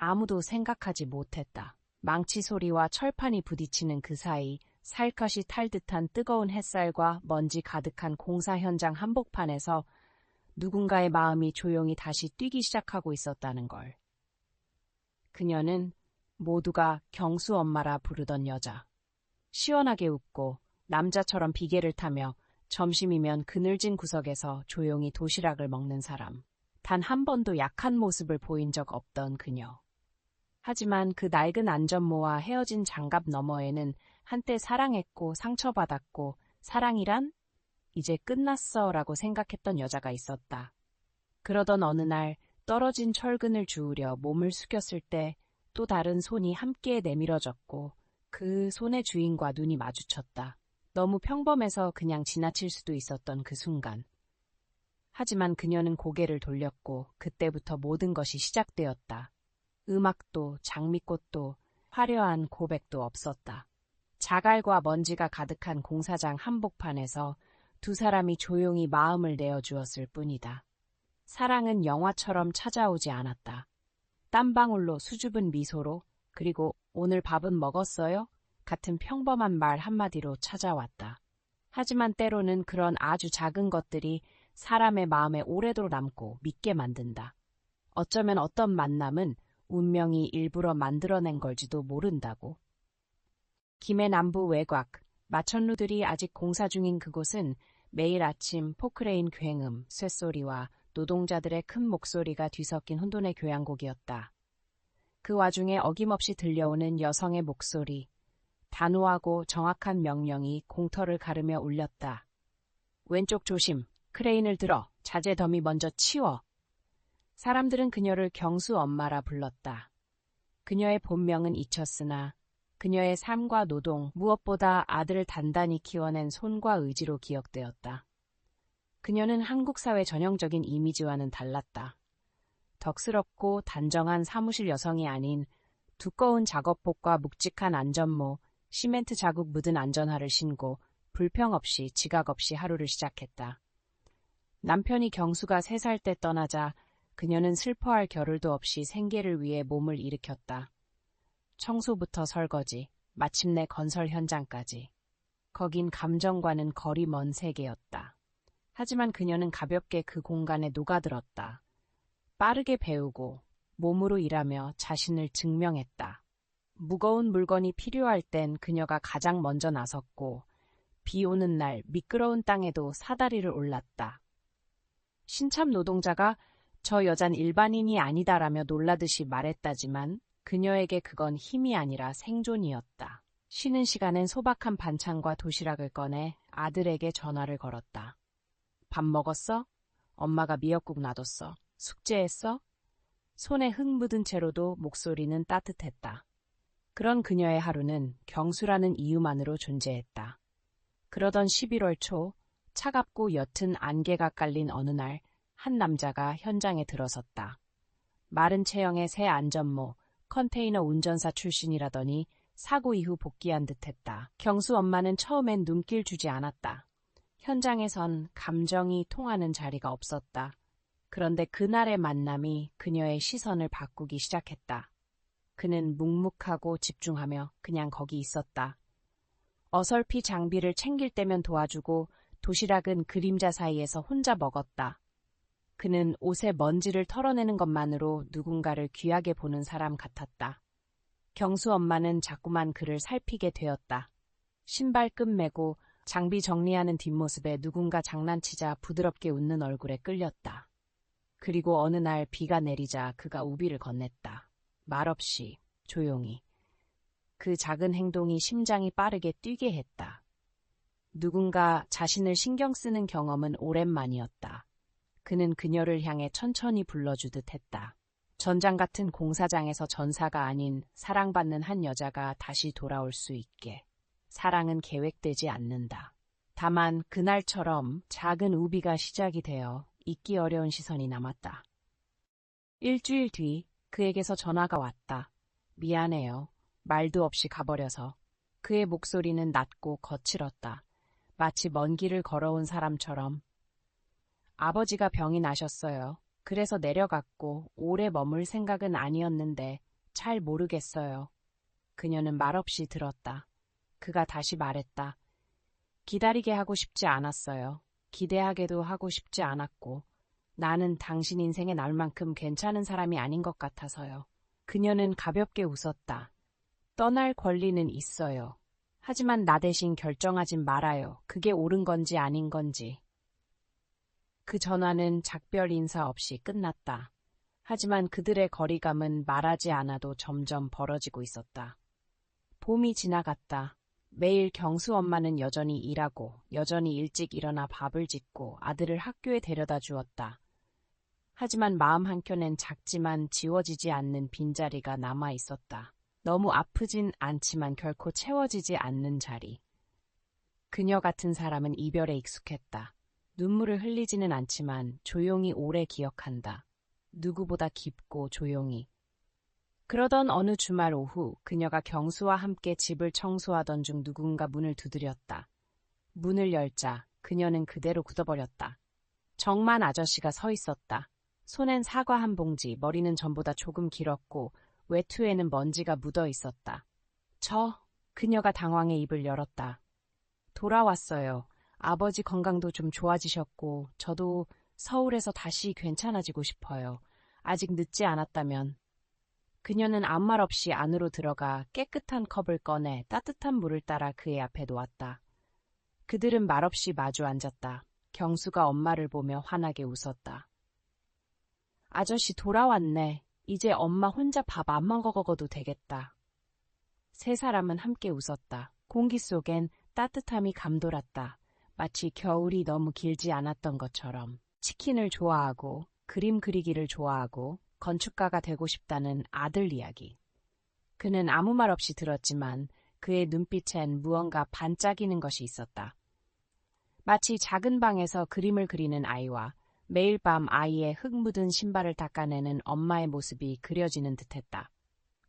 아무도 생각하지 못했다. 망치 소리와 철판이 부딪히는 그 사이 살갗이 탈 듯한 뜨거운 햇살과 먼지 가득한 공사 현장 한복판에서 누군가의 마음이 조용히 다시 뛰기 시작하고 있었다는 걸. 그녀는 모두가 경수 엄마라 부르던 여자. 시원하게 웃고 남자처럼 비계를 타며 점심이면 그늘진 구석에서 조용히 도시락을 먹는 사람. 단 한 번도 약한 모습을 보인 적 없던 그녀. 하지만 그 낡은 안전모와 헤어진 장갑 너머에는 한때 사랑했고 상처받았고 사랑이란? 이제 끝났어 라고 생각했던 여자가 있었다. 그러던 어느 날 떨어진 철근을 주우려 몸을 숙였을 때 또 다른 손이 함께 내밀어졌고 그 손의 주인과 눈이 마주쳤다. 너무 평범해서 그냥 지나칠 수도 있었던 그 순간. 하지만 그녀는 고개를 돌렸고 그때부터 모든 것이 시작되었다. 음악도 장미꽃도 화려한 고백도 없었다. 자갈과 먼지가 가득한 공사장 한복판에서 두 사람이 조용히 마음을 내어주었을 뿐이다. 사랑은 영화처럼 찾아오지 않았다. 땀방울로 수줍은 미소로 그리고 오늘 밥은 먹었어요? 같은 평범한 말 한마디로 찾아왔다. 하지만 때로는 그런 아주 작은 것들이 사람의 마음에 오래도록 남고 믿게 만든다. 어쩌면 어떤 만남은 운명이 일부러 만들어낸 걸지도 모른다고. 김해 남부 외곽, 마천루들이 아직 공사 중인 그곳은 매일 아침 포크레인 굉음, 쇳소리와 노동자들의 큰 목소리가 뒤섞인 혼돈의 교향곡이었다. 그 와중에 어김없이 들려오는 여성의 목소리, 단호하고 정확한 명령이 공터를 가르며 울렸다. 왼쪽 조심, 크레인을 들어, 자재 더미 먼저 치워. 사람들은 그녀를 경수 엄마라 불렀다. 그녀의 본명은 잊혔으나 그녀의 삶과 노동, 무엇보다 아들을 단단히 키워낸 손과 의지로 기억되었다. 그녀는 한국 사회 전형적인 이미지와는 달랐다. 덕스럽고 단정한 사무실 여성이 아닌 두꺼운 작업복과 묵직한 안전모, 시멘트 자국 묻은 안전화를 신고 불평 없이 지각 없이 하루를 시작했다. 남편이 경수가 3살 때 떠나자 그녀는 슬퍼할 겨를도 없이 생계를 위해 몸을 일으켰다. 청소부터 설거지, 마침내 건설 현장까지. 거긴 감정과는 거리 먼 세계였다. 하지만 그녀는 가볍게 그 공간에 녹아들었다. 빠르게 배우고 몸으로 일하며 자신을 증명했다. 무거운 물건이 필요할 땐 그녀가 가장 먼저 나섰고 비 오는 날 미끄러운 땅에도 사다리를 올랐다. 신참 노동자가 저 여잔 일반인이 아니다라며 놀라듯이 말했다지만 그녀에게 그건 힘이 아니라 생존이었다. 쉬는 시간엔 소박한 반찬과 도시락을 꺼내 아들에게 전화를 걸었다. 밥 먹었어? 엄마가 미역국 놔뒀어. 숙제했어? 손에 흙 묻은 채로도 목소리는 따뜻했다. 그런 그녀의 하루는 경수라는 이유만으로 존재했다. 그러던 11월 초 차갑고 옅은 안개가 깔린 어느 날 한 남자가 현장에 들어섰다. 마른 체형의 새 안전모, 컨테이너 운전사 출신이라더니 사고 이후 복귀한 듯했다. 경수 엄마는 처음엔 눈길 주지 않았다. 현장에선 감정이 통하는 자리가 없었다. 그런데 그날의 만남이 그녀의 시선을 바꾸기 시작했다. 그는 묵묵하고 집중하며 그냥 거기 있었다. 어설피 장비를 챙길 때면 도와주고 도시락은 그림자 사이에서 혼자 먹었다. 그는 옷에 먼지를 털어내는 것만으로 누군가를 귀하게 보는 사람 같았다. 경수 엄마는 자꾸만 그를 살피게 되었다. 신발 끈 매고 장비 정리하는 뒷모습에 누군가 장난치자 부드럽게 웃는 얼굴에 끌렸다. 그리고 어느 날 비가 내리자 그가 우비를 건넸다. 말없이, 조용히. 그 작은 행동이 심장이 빠르게 뛰게 했다. 누군가 자신을 신경 쓰는 경험은 오랜만이었다. 그는 그녀를 향해 천천히 불러주듯 했다. 전장 같은 공사장에서 전사가 아닌 사랑받는 한 여자가 다시 돌아올 수 있게. 사랑은 계획되지 않는다. 다만 그날처럼 작은 우비가 시작이 되어 잊기 어려운 시선이 남았다. 일주일 뒤 그에게서 전화가 왔다. 미안해요. 말도 없이 가버려서. 그의 목소리는 낮고 거칠었다. 마치 먼 길을 걸어온 사람처럼. 아버지가 병이 나셨어요. 그래서 내려갔고 오래 머물 생각은 아니었는데 잘 모르겠어요. 그녀는 말없이 들었다. 그가 다시 말했다. 기다리게 하고 싶지 않았어요. 기대하게도 하고 싶지 않았고 나는 당신 인생에 나올 만큼 괜찮은 사람이 아닌 것 같아서요. 그녀는 가볍게 웃었다. 떠날 권리는 있어요. 하지만 나 대신 결정하진 말아요. 그게 옳은 건지 아닌 건지. 그 전화는 작별 인사 없이 끝났다. 하지만 그들의 거리감은 말하지 않아도 점점 벌어지고 있었다. 봄이 지나갔다. 매일 경수 엄마는 여전히 일하고 여전히 일찍 일어나 밥을 짓고 아들을 학교에 데려다 주었다. 하지만 마음 한켠엔 작지만 지워지지 않는 빈자리가 남아 있었다. 너무 아프진 않지만 결코 채워지지 않는 자리. 그녀 같은 사람은 이별에 익숙했다. 눈물을 흘리지는 않지만 조용히 오래 기억한다. 누구보다 깊고 조용히. 그러던 어느 주말 오후 그녀가 경수와 함께 집을 청소하던 중 누군가 문을 두드렸다. 문을 열자 그녀는 그대로 굳어버렸다. 정만 아저씨가 서 있었다. 손엔 사과 한 봉지, 머리는 전보다 조금 길었고 외투에는 먼지가 묻어 있었다. 그녀가 당황해 입을 열었다. 돌아왔어요. 아버지 건강도 좀 좋아지셨고 저도 서울에서 다시 괜찮아지고 싶어요. 아직 늦지 않았다면. 그녀는 아무 말 없이 안으로 들어가 깨끗한 컵을 꺼내 따뜻한 물을 따라 그의 앞에 놓았다. 그들은 말없이 마주 앉았다. 경수가 엄마를 보며 환하게 웃었다. 아저씨 돌아왔네. 이제 엄마 혼자 밥 안 먹어도 되겠다. 세 사람은 함께 웃었다. 공기 속엔 따뜻함이 감돌았다. 마치 겨울이 너무 길지 않았던 것처럼. 치킨을 좋아하고 그림 그리기를 좋아하고 건축가가 되고 싶다는 아들 이야기. 그는 아무 말 없이 들었지만 그의 눈빛엔 무언가 반짝이는 것이 있었다. 마치 작은 방에서 그림을 그리는 아이와 매일 밤 아이의 흙 묻은 신발을 닦아내는 엄마의 모습이 그려지는 듯했다.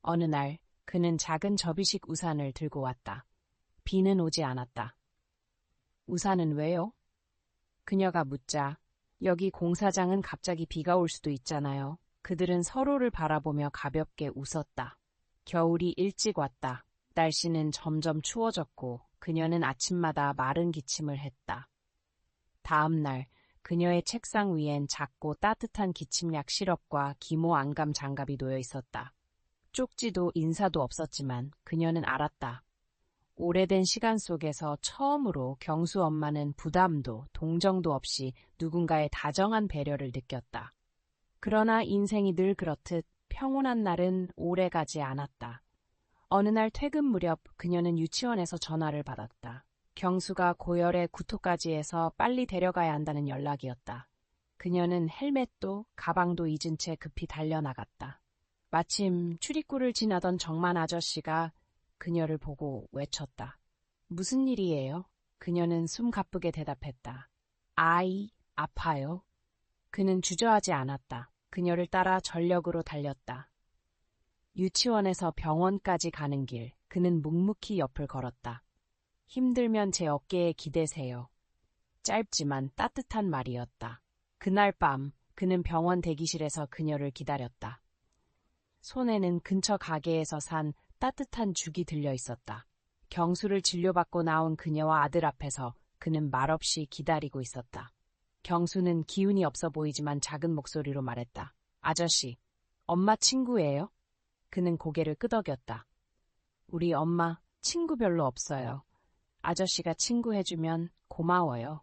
어느 날 그는 작은 접이식 우산을 들고 왔다. 비는 오지 않았다. 우산은 왜요? 그녀가 묻자 여기 공사장은 갑자기 비가 올 수도 있잖아요. 그들은 서로를 바라보며 가볍게 웃었다. 겨울이 일찍 왔다. 날씨는 점점 추워졌고 그녀는 아침마다 마른 기침을 했다. 다음 날 그녀의 책상 위엔 작고 따뜻한 기침약 시럽과 기모 안감 장갑이 놓여 있었다. 쪽지도 인사도 없었지만 그녀는 알았다. 오래된 시간 속에서 처음으로 경수 엄마는 부담도 동정도 없이 누군가의 다정한 배려를 느꼈다. 그러나 인생이 늘 그렇듯 평온한 날은 오래가지 않았다. 어느 날 퇴근 무렵 그녀는 유치원에서 전화를 받았다. 경수가 고열의 구토까지 해서 빨리 데려가야 한다는 연락이었다. 그녀는 헬멧도 가방도 잊은 채 급히 달려나갔다. 마침 출입구를 지나던 정만 아저씨가 그녀를 보고 외쳤다. 무슨 일이에요? 그녀는 숨 가쁘게 대답했다. 아이, 아파요. 그는 주저하지 않았다. 그녀를 따라 전력으로 달렸다. 유치원에서 병원까지 가는 길, 그는 묵묵히 옆을 걸었다. 힘들면 제 어깨에 기대세요. 짧지만 따뜻한 말이었다. 그날 밤 그는 병원 대기실에서 그녀를 기다렸다. 손에는 근처 가게에서 산 따뜻한 죽이 들려 있었다. 경수를 진료받고 나온 그녀와 아들 앞에서 그는 말없이 기다리고 있었다. 경수는 기운이 없어 보이지만 작은 목소리로 말했다. 아저씨, 엄마 친구예요? 그는 고개를 끄덕였다. 우리 엄마 친구 별로 없어요. 아저씨가 친구해주면 고마워요.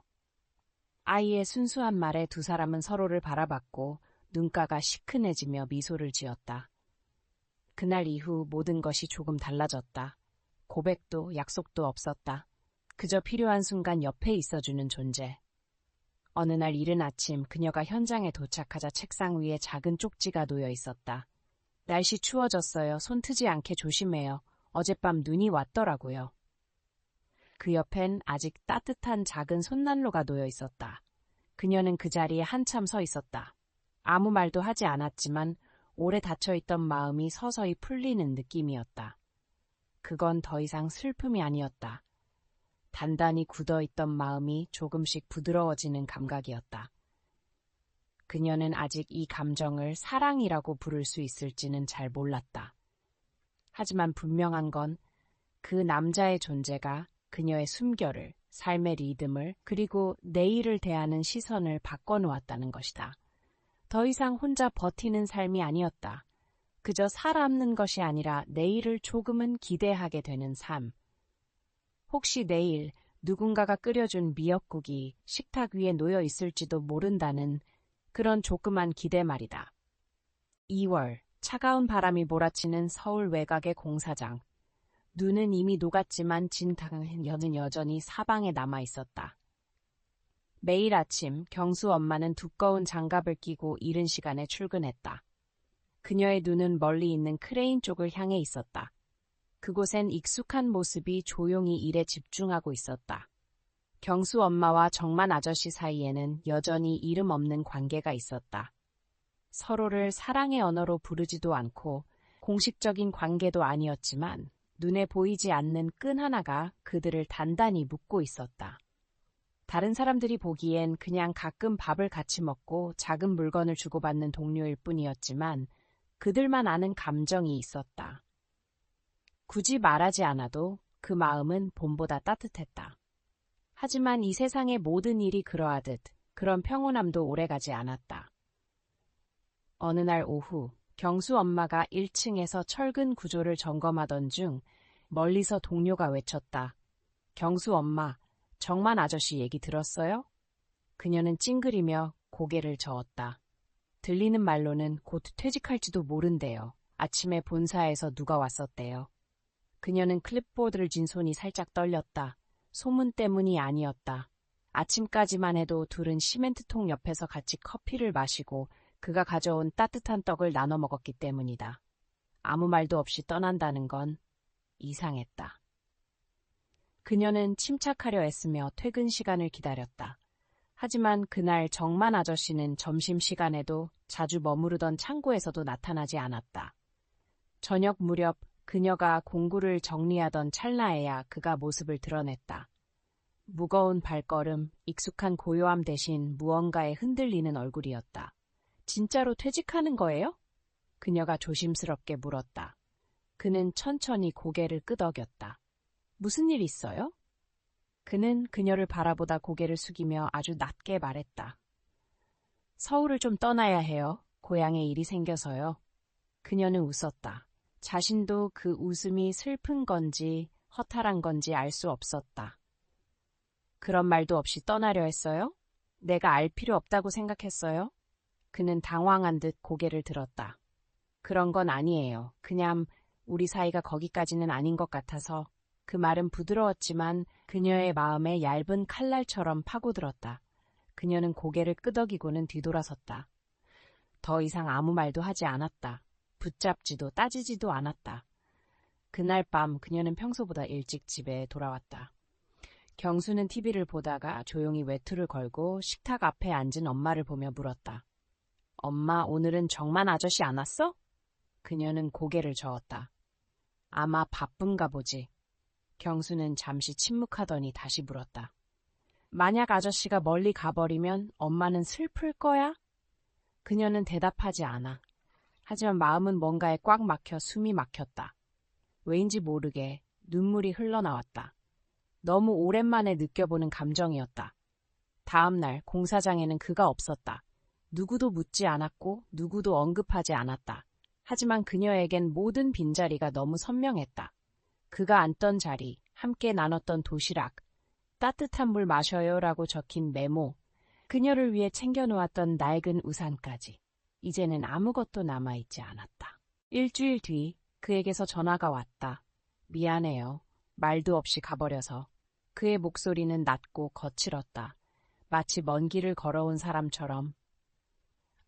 아이의 순수한 말에 두 사람은 서로를 바라봤고 눈가가 시큰해지며 미소를 지었다. 그날 이후 모든 것이 조금 달라졌다. 고백도 약속도 없었다. 그저 필요한 순간 옆에 있어주는 존재. 어느 날 이른 아침 그녀가 현장에 도착하자 책상 위에 작은 쪽지가 놓여 있었다. 날씨 추워졌어요. 손 트지 않게 조심해요. 어젯밤 눈이 왔더라고요. 그 옆엔 아직 따뜻한 작은 손난로가 놓여 있었다. 그녀는 그 자리에 한참 서 있었다. 아무 말도 하지 않았지만 오래 닫혀있던 마음이 서서히 풀리는 느낌이었다. 그건 더 이상 슬픔이 아니었다. 단단히 굳어있던 마음이 조금씩 부드러워지는 감각이었다. 그녀는 아직 이 감정을 사랑이라고 부를 수 있을지는 잘 몰랐다. 하지만 분명한 건 그 남자의 존재가 그녀의 숨결을, 삶의 리듬을, 그리고 내일을 대하는 시선을 바꿔놓았다는 것이다. 더 이상 혼자 버티는 삶이 아니었다. 그저 살아남는 것이 아니라 내일을 조금은 기대하게 되는 삶. 혹시 내일 누군가가 끓여준 미역국이 식탁 위에 놓여 있을지도 모른다는 그런 조그만 기대 말이다. 2월, 차가운 바람이 몰아치는 서울 외곽의 공사장. 눈은 이미 녹았지만 진탕은 여전히 사방에 남아 있었다. 매일 아침 경수 엄마는 두꺼운 장갑을 끼고 이른 시간에 출근했다. 그녀의 눈은 멀리 있는 크레인 쪽을 향해 있었다. 그곳엔 익숙한 모습이 조용히 일에 집중하고 있었다. 경수 엄마와 정만 아저씨 사이에는 여전히 이름 없는 관계가 있었다. 서로를 사랑의 언어로 부르지도 않고 공식적인 관계도 아니었지만 눈에 보이지 않는 끈 하나가 그들을 단단히 묶고 있었다. 다른 사람들이 보기엔 그냥 가끔 밥을 같이 먹고 작은 물건을 주고받는 동료일 뿐이었지만 그들만 아는 감정이 있었다. 굳이 말하지 않아도 그 마음은 봄보다 따뜻했다. 하지만 이 세상의 모든 일이 그러하듯 그런 평온함도 오래가지 않았다. 어느 날 오후 경수 엄마가 1층에서 철근 구조를 점검하던 중 멀리서 동료가 외쳤다. 경수 엄마, 정만 아저씨 얘기 들었어요? 그녀는 찡그리며 고개를 저었다. 들리는 말로는 곧 퇴직할지도 모른대요. 아침에 본사에서 누가 왔었대요. 그녀는 클립보드를 쥔 손이 살짝 떨렸다. 소문 때문이 아니었다. 아침까지만 해도 둘은 시멘트통 옆에서 같이 커피를 마시고 그가 가져온 따뜻한 떡을 나눠 먹었기 때문이다. 아무 말도 없이 떠난다는 건 이상했다. 그녀는 침착하려 애쓰며 퇴근 시간을 기다렸다. 하지만 그날 정만 아저씨는 점심시간에도 자주 머무르던 창고에서도 나타나지 않았다. 저녁 무렵 그녀가 공구를 정리하던 찰나에야 그가 모습을 드러냈다. 무거운 발걸음, 익숙한 고요함 대신 무언가에 흔들리는 얼굴이었다. 진짜로 퇴직하는 거예요? 그녀가 조심스럽게 물었다. 그는 천천히 고개를 끄덕였다. 무슨 일 있어요? 그는 그녀를 바라보다 고개를 숙이며 아주 낮게 말했다. 서울을 좀 떠나야 해요. 고향에 일이 생겨서요. 그녀는 웃었다. 자신도 그 웃음이 슬픈 건지 허탈한 건지 알 수 없었다. 그런 말도 없이 떠나려 했어요? 내가 알 필요 없다고 생각했어요? 그는 당황한 듯 고개를 들었다. 그런 건 아니에요. 그냥 우리 사이가 거기까지는 아닌 것 같아서. 그 말은 부드러웠지만 그녀의 마음에 얇은 칼날처럼 파고들었다. 그녀는 고개를 끄덕이고는 뒤돌아섰다. 더 이상 아무 말도 하지 않았다. 붙잡지도 따지지도 않았다. 그날 밤 그녀는 평소보다 일찍 집에 돌아왔다. 경수는 TV를 보다가 조용히 외투를 걸고 식탁 앞에 앉은 엄마를 보며 물었다. 엄마, 오늘은 정만 아저씨 안 왔어? 그녀는 고개를 저었다. 아마 바쁜가 보지. 경수는 잠시 침묵하더니 다시 물었다. 만약 아저씨가 멀리 가버리면 엄마는 슬플 거야? 그녀는 대답하지 않아. 하지만 마음은 뭔가에 꽉 막혀 숨이 막혔다. 왜인지 모르게 눈물이 흘러나왔다. 너무 오랜만에 느껴보는 감정이었다. 다음 날 공사장에는 그가 없었다. 누구도 묻지 않았고 누구도 언급하지 않았다. 하지만 그녀에겐 모든 빈자리가 너무 선명했다. 그가 앉던 자리, 함께 나눴던 도시락, 따뜻한 물 마셔요라고 적힌 메모, 그녀를 위해 챙겨놓았던 낡은 우산까지. 이제는 아무것도 남아있지 않았다. 일주일 뒤 그에게서 전화가 왔다. 미안해요. 말도 없이 가버려서. 그의 목소리는 낮고 거칠었다. 마치 먼 길을 걸어온 사람처럼.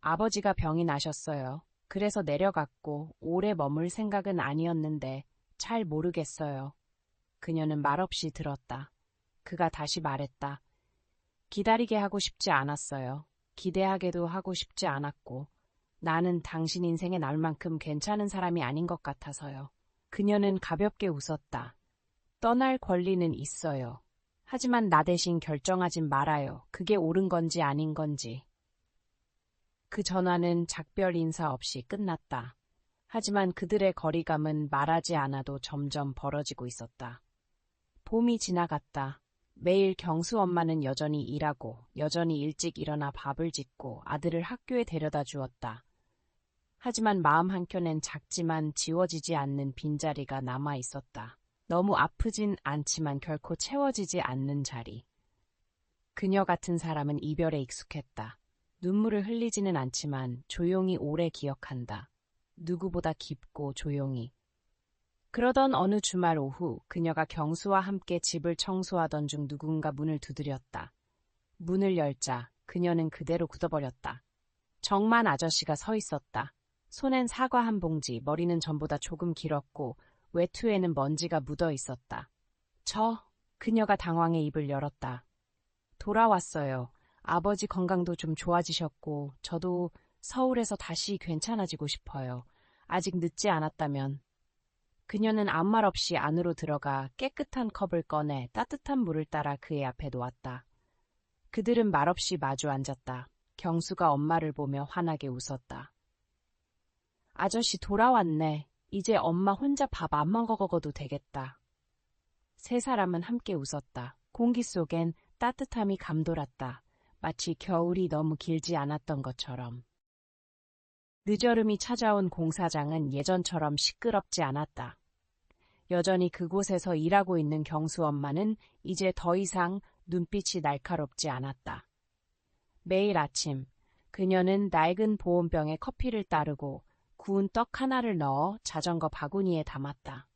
아버지가 병이 나셨어요. 그래서 내려갔고 오래 머물 생각은 아니었는데 잘 모르겠어요. 그녀는 말없이 들었다. 그가 다시 말했다. 기다리게 하고 싶지 않았어요. 기대하게도 하고 싶지 않았고 나는 당신 인생에 날 만큼 괜찮은 사람이 아닌 것 같아서요. 그녀는 가볍게 웃었다. 떠날 권리는 있어요. 하지만 나 대신 결정하진 말아요. 그게 옳은 건지 아닌 건지. 그 전화는 작별 인사 없이 끝났다. 하지만 그들의 거리감은 말하지 않아도 점점 벌어지고 있었다. 봄이 지나갔다. 매일 경수 엄마는 여전히 일하고 여전히 일찍 일어나 밥을 짓고 아들을 학교에 데려다 주었다. 하지만 마음 한켠엔 작지만 지워지지 않는 빈자리가 남아 있었다. 너무 아프진 않지만 결코 채워지지 않는 자리. 그녀 같은 사람은 이별에 익숙했다. 눈물을 흘리지는 않지만 조용히 오래 기억한다. 누구보다 깊고 조용히. 그러던 어느 주말 오후 그녀가 경수와 함께 집을 청소하던 중 누군가 문을 두드렸다. 문을 열자 그녀는 그대로 굳어버렸다. 정만 아저씨가 서 있었다. 손엔 사과 한 봉지, 머리는 전보다 조금 길었고 외투에는 먼지가 묻어 있었다. 그녀가 당황해 입을 열었다. 돌아왔어요. 아버지 건강도 좀 좋아지셨고 저도 서울에서 다시 괜찮아지고 싶어요. 아직 늦지 않았다면. 그녀는 아무 말 없이 안으로 들어가 깨끗한 컵을 꺼내 따뜻한 물을 따라 그의 앞에 놓았다. 그들은 말없이 마주 앉았다. 경수가 엄마를 보며 환하게 웃었다. 아저씨 돌아왔네. 이제 엄마 혼자 밥 안 먹어도 되겠다. 세 사람은 함께 웃었다. 공기 속엔 따뜻함이 감돌았다. 마치 겨울이 너무 길지 않았던 것처럼. 늦여름이 찾아온 공사장은 예전처럼 시끄럽지 않았다. 여전히 그곳에서 일하고 있는 경수 엄마는 이제 더 이상 눈빛이 날카롭지 않았다. 매일 아침 그녀는 낡은 보온병에 커피를 따르고 구운 떡 하나를 넣어 자전거 바구니에 담았다.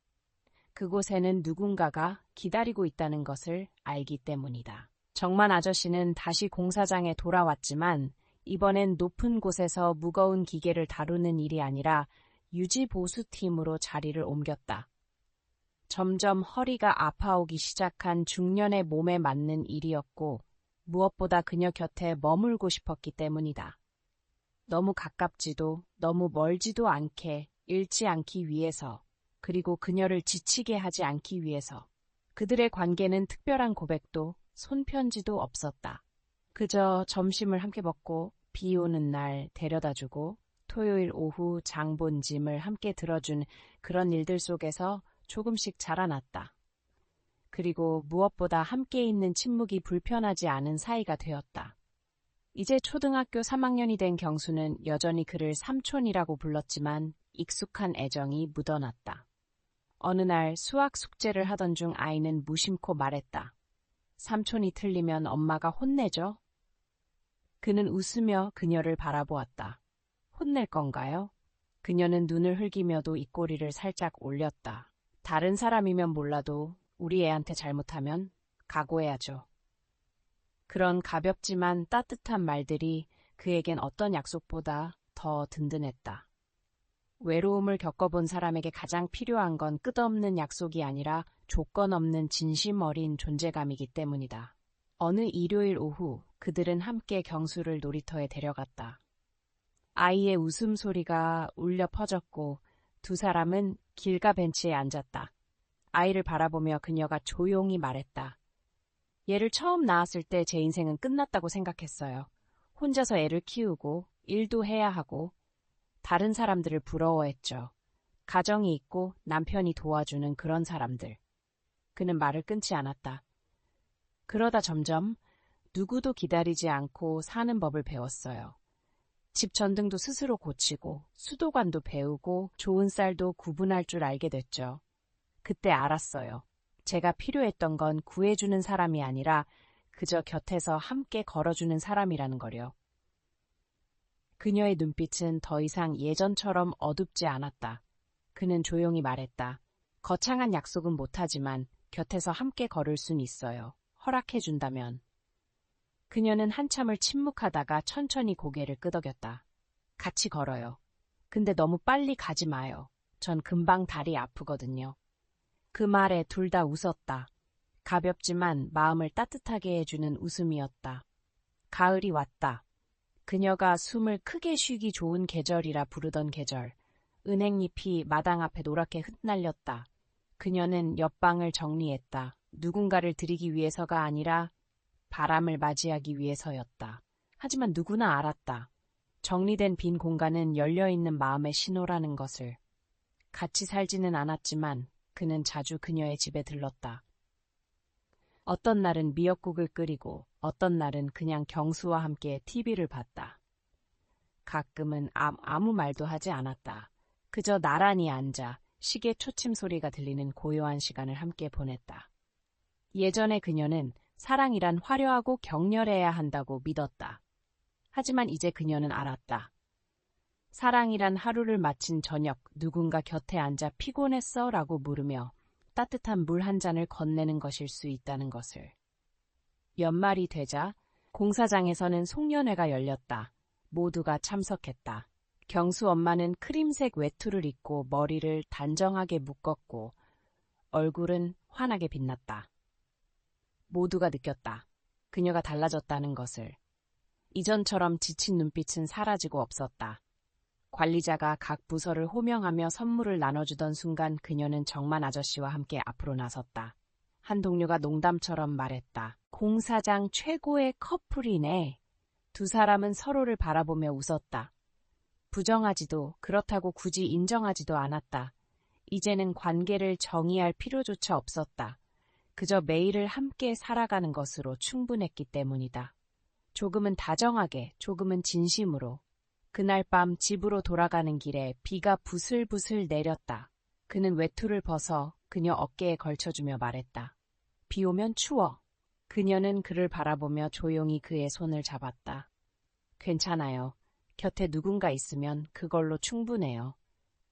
그곳에는 누군가가 기다리고 있다는 것을 알기 때문이다. 정만 아저씨는 다시 공사장에 돌아왔지만 이번엔 높은 곳에서 무거운 기계를 다루는 일이 아니라 유지보수팀으로 자리를 옮겼다. 점점 허리가 아파오기 시작한 중년의 몸에 맞는 일이었고 무엇보다 그녀 곁에 머물고 싶었기 때문이다. 너무 가깝지도 너무 멀지도 않게 잃지 않기 위해서, 그리고 그녀를 지치게 하지 않기 위해서. 그들의 관계는 특별한 고백도 손편지도 없었다. 그저 점심을 함께 먹고 비 오는 날 데려다주고 토요일 오후 장 본 짐을 함께 들어준 그런 일들 속에서 조금씩 자라났다. 그리고 무엇보다 함께 있는 침묵이 불편하지 않은 사이가 되었다. 이제 초등학교 3학년이 된 경수는 여전히 그를 삼촌이라고 불렀지만 익숙한 애정이 묻어났다. 어느 날 수학 숙제를 하던 중 아이는 무심코 말했다. 삼촌이 틀리면 엄마가 혼내죠? 그는 웃으며 그녀를 바라보았다. 혼낼 건가요? 그녀는 눈을 흘기며도 입꼬리를 살짝 올렸다. 다른 사람이면 몰라도 우리 애한테 잘못하면 각오해야죠. 그런 가볍지만 따뜻한 말들이 그에겐 어떤 약속보다 더 든든했다. 외로움을 겪어본 사람에게 가장 필요한 건 끝없는 약속이 아니라 조건 없는 진심 어린 존재감이기 때문이다. 어느 일요일 오후 그들은 함께 경수를 놀이터에 데려갔다. 아이의 웃음소리가 울려 퍼졌고 두 사람은 길가 벤치에 앉았다. 아이를 바라보며 그녀가 조용히 말했다. 얘를 처음 낳았을 때 제 인생은 끝났다고 생각했어요. 혼자서 애를 키우고 일도 해야 하고 다른 사람들을 부러워했죠. 가정이 있고 남편이 도와주는 그런 사람들. 그는 말을 끊지 않았다. 그러다 점점 누구도 기다리지 않고 사는 법을 배웠어요. 집 전등도 스스로 고치고 수도관도 배우고 좋은 쌀도 구분할 줄 알게 됐죠. 그때 알았어요. 제가 필요했던 건 구해주는 사람이 아니라 그저 곁에서 함께 걸어주는 사람이라는 거려. 그녀의 눈빛은 더 이상 예전처럼 어둡지 않았다. 그는 조용히 말했다. 거창한 약속은 못하지만 곁에서 함께 걸을 순 있어요. 허락해준다면. 그녀는 한참을 침묵하다가 천천히 고개를 끄덕였다. 같이 걸어요. 근데 너무 빨리 가지 마요. 전 금방 다리 아프거든요. 그 말에 둘 다 웃었다. 가볍지만 마음을 따뜻하게 해주는 웃음이었다. 가을이 왔다. 그녀가 숨을 크게 쉬기 좋은 계절이라 부르던 계절. 은행잎이 마당 앞에 노랗게 흩날렸다. 그녀는 옆방을 정리했다. 누군가를 드리기 위해서가 아니라 바람을 맞이하기 위해서였다. 하지만 누구나 알았다. 정리된 빈 공간은 열려있는 마음의 신호라는 것을. 같이 살지는 않았지만 그는 자주 그녀의 집에 들렀다. 어떤 날은 미역국을 끓이고 어떤 날은 그냥 경수와 함께 TV를 봤다. 가끔은 아무 말도 하지 않았다. 그저 나란히 앉아 시계 초침 소리가 들리는 고요한 시간을 함께 보냈다. 예전에 그녀는 사랑이란 화려하고 격렬해야 한다고 믿었다. 하지만 이제 그녀는 알았다. 사랑이란 하루를 마친 저녁 누군가 곁에 앉아 피곤했어? 라고 물으며 따뜻한 물 한 잔을 건네는 것일 수 있다는 것을. 연말이 되자 공사장에서는 송년회가 열렸다. 모두가 참석했다. 경수 엄마는 크림색 외투를 입고 머리를 단정하게 묶었고 얼굴은 환하게 빛났다. 모두가 느꼈다. 그녀가 달라졌다는 것을. 이전처럼 지친 눈빛은 사라지고 없었다. 관리자가 각 부서를 호명하며 선물을 나눠주던 순간 그녀는 정만 아저씨와 함께 앞으로 나섰다. 한 동료가 농담처럼 말했다. 공사장 최고의 커플이네. 두 사람은 서로를 바라보며 웃었다. 부정하지도 그렇다고 굳이 인정하지도 않았다. 이제는 관계를 정의할 필요조차 없었다. 그저 매일을 함께 살아가는 것으로 충분했기 때문이다. 조금은 다정하게, 조금은 진심으로. 그날 밤 집으로 돌아가는 길에 비가 부슬부슬 내렸다. 그는 외투를 벗어 그녀 어깨에 걸쳐주며 말했다. 비 오면 추워. 그녀는 그를 바라보며 조용히 그의 손을 잡았다. 괜찮아요. 곁에 누군가 있으면 그걸로 충분해요.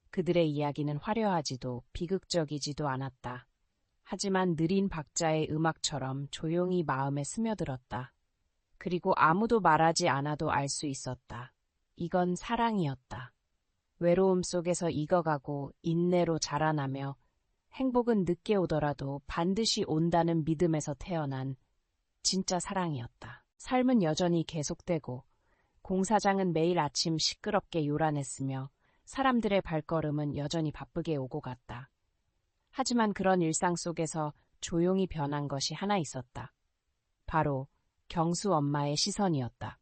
그들의 이야기는 화려하지도 비극적이지도 않았다. 하지만 느린 박자의 음악처럼 조용히 마음에 스며들었다. 그리고 아무도 말하지 않아도 알 수 있었다. 이건 사랑이었다. 외로움 속에서 익어가고 인내로 자라나며 행복은 늦게 오더라도 반드시 온다는 믿음에서 태어난 진짜 사랑이었다. 삶은 여전히 계속되고 공사장은 매일 아침 시끄럽게 요란했으며 사람들의 발걸음은 여전히 바쁘게 오고 갔다. 하지만 그런 일상 속에서 조용히 변한 것이 하나 있었다. 바로 경수 엄마의 시선이었다.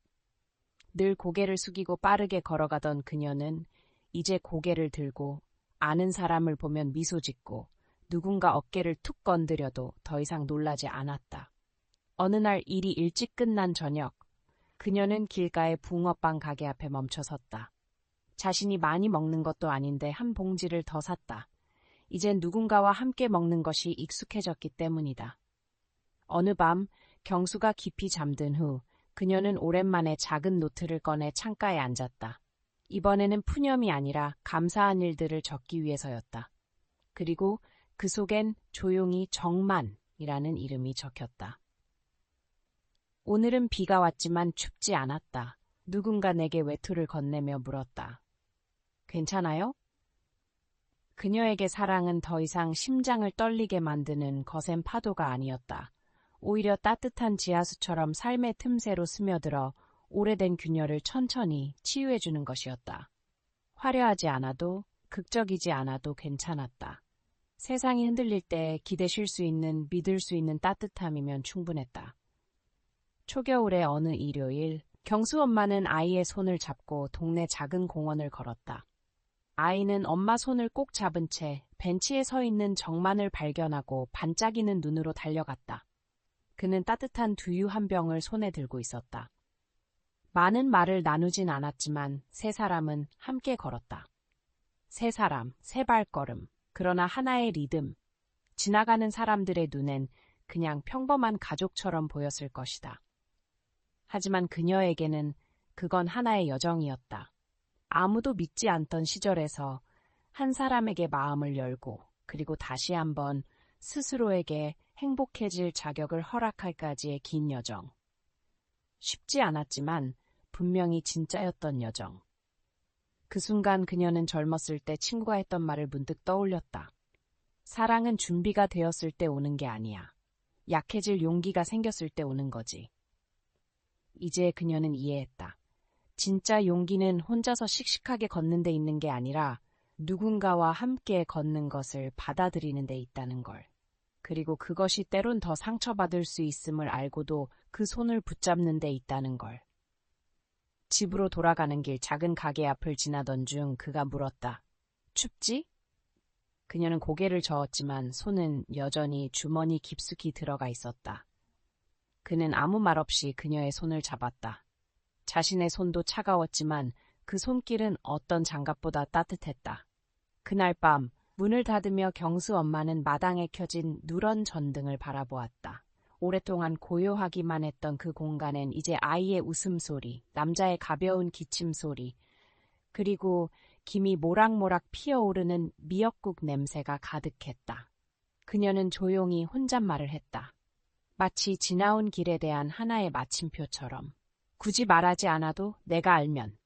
늘 고개를 숙이고 빠르게 걸어가던 그녀는 이제 고개를 들고 아는 사람을 보면 미소 짓고 누군가 어깨를 툭 건드려도 더 이상 놀라지 않았다. 어느 날 일이 일찍 끝난 저녁, 그녀는 길가의 붕어빵 가게 앞에 멈춰 섰다. 자신이 많이 먹는 것도 아닌데 한 봉지를 더 샀다. 이젠 누군가와 함께 먹는 것이 익숙해졌기 때문이다. 어느 밤 경수가 깊이 잠든 후 그녀는 오랜만에 작은 노트를 꺼내 창가에 앉았다. 이번에는 푸념이 아니라 감사한 일들을 적기 위해서였다. 그리고 그 속엔 조용히 정만이라는 이름이 적혔다. 오늘은 비가 왔지만 춥지 않았다. 누군가 내게 외투를 건네며 물었다. 괜찮아요? 그녀에게 사랑은 더 이상 심장을 떨리게 만드는 거센 파도가 아니었다. 오히려 따뜻한 지하수처럼 삶의 틈새로 스며들어 오래된 균열을 천천히 치유해주는 것이었다. 화려하지 않아도 극적이지 않아도 괜찮았다. 세상이 흔들릴 때 기대 쉴 수 있는 믿을 수 있는 따뜻함이면 충분했다. 초겨울의 어느 일요일 경수 엄마는 아이의 손을 잡고 동네 작은 공원을 걸었다. 아이는 엄마 손을 꼭 잡은 채 벤치에 서 있는 정만을 발견하고 반짝이는 눈으로 달려갔다. 그는 따뜻한 두유 한 병을 손에 들고 있었다. 많은 말을 나누진 않았지만 세 사람은 함께 걸었다. 세 사람, 세 발걸음, 그러나 하나의 리듬. 지나가는 사람들의 눈엔 그냥 평범한 가족처럼 보였을 것이다. 하지만 그녀에게는 그건 하나의 여정이었다. 아무도 믿지 않던 시절에서 한 사람에게 마음을 열고 그리고 다시 한번 스스로에게 행복해질 자격을 허락할까지의 긴 여정. 쉽지 않았지만 분명히 진짜였던 여정. 그 순간 그녀는 젊었을 때 친구가 했던 말을 문득 떠올렸다. 사랑은 준비가 되었을 때 오는 게 아니야. 약해질 용기가 생겼을 때 오는 거지. 이제 그녀는 이해했다. 진짜 용기는 혼자서 씩씩하게 걷는 데 있는 게 아니라 누군가와 함께 걷는 것을 받아들이는 데 있다는 걸. 그리고 그것이 때론 더 상처받을 수 있음을 알고도 그 손을 붙잡는 데 있다는 걸. 집으로 돌아가는 길 작은 가게 앞을 지나던 중 그가 물었다. 춥지? 그녀는 고개를 저었지만 손은 여전히 주머니 깊숙이 들어가 있었다. 그는 아무 말 없이 그녀의 손을 잡았다. 자신의 손도 차가웠지만 그 손길은 어떤 장갑보다 따뜻했다. 그날 밤 문을 닫으며 경수 엄마는 마당에 켜진 누런 전등을 바라보았다. 오랫동안 고요하기만 했던 그 공간엔 이제 아이의 웃음소리, 남자의 가벼운 기침소리, 그리고 김이 모락모락 피어오르는 미역국 냄새가 가득했다. 그녀는 조용히 혼잣말을 했다. 마치 지나온 길에 대한 하나의 마침표처럼. 굳이 말하지 않아도 내가 알면